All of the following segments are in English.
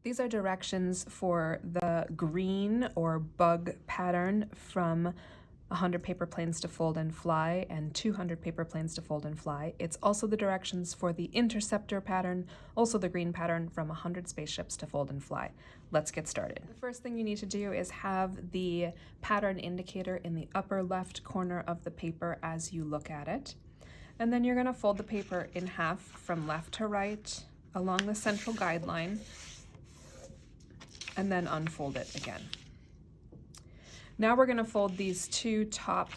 These are directions for the green or bug pattern from 100 paper planes to fold and fly and 200 paper planes to fold and fly. It's also the directions for the interceptor pattern, also the green pattern from 100 spaceships to fold and fly. Let's get started. The first thing you need to do is have the pattern indicator in the upper left corner of the paper as you look at it. And then you're going to fold the paper in half from left to right along the central guideline, and then unfold it again. Now we're going to fold these two top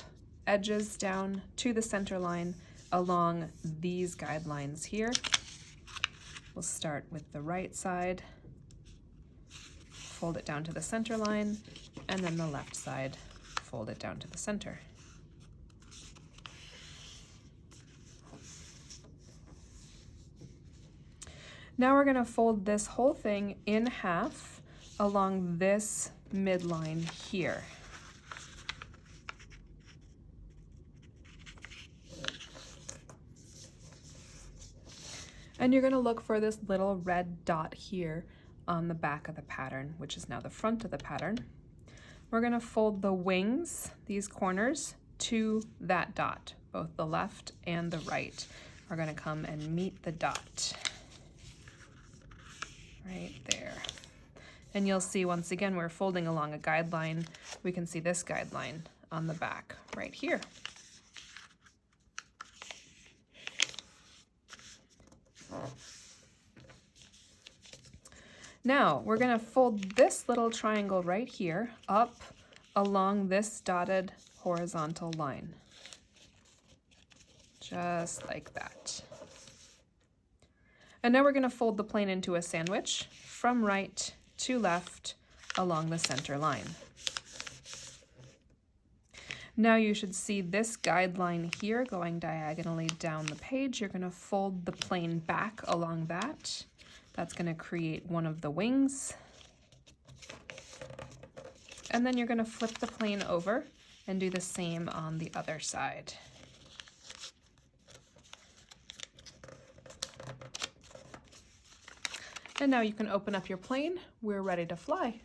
edges down to the center line along these guidelines here. We'll start with the right side, fold it down to the center line, and then the left side, fold it down to the center. Now we're going to fold this whole thing in half along this midline here. And you're going to look for this little red dot here on the back of the pattern, which is now the front of the pattern. We're going to fold the wings, these corners, to that dot. Both the left and the right are going to come and meet the dot. Right there. And you'll see once again we're folding along a guideline. We can see this guideline on the back right here. Now we're going to fold this little triangle right here up along this dotted horizontal line. Just like that. And now we're going to fold the plane into a sandwich from right to left along the center line. Now you should see this guideline here going diagonally down the page. You're going to fold the plane back along that. That's going to create one of the wings. And then you're going to flip the plane over and do the same on the other side. And now you can open up your plane. We're ready to fly.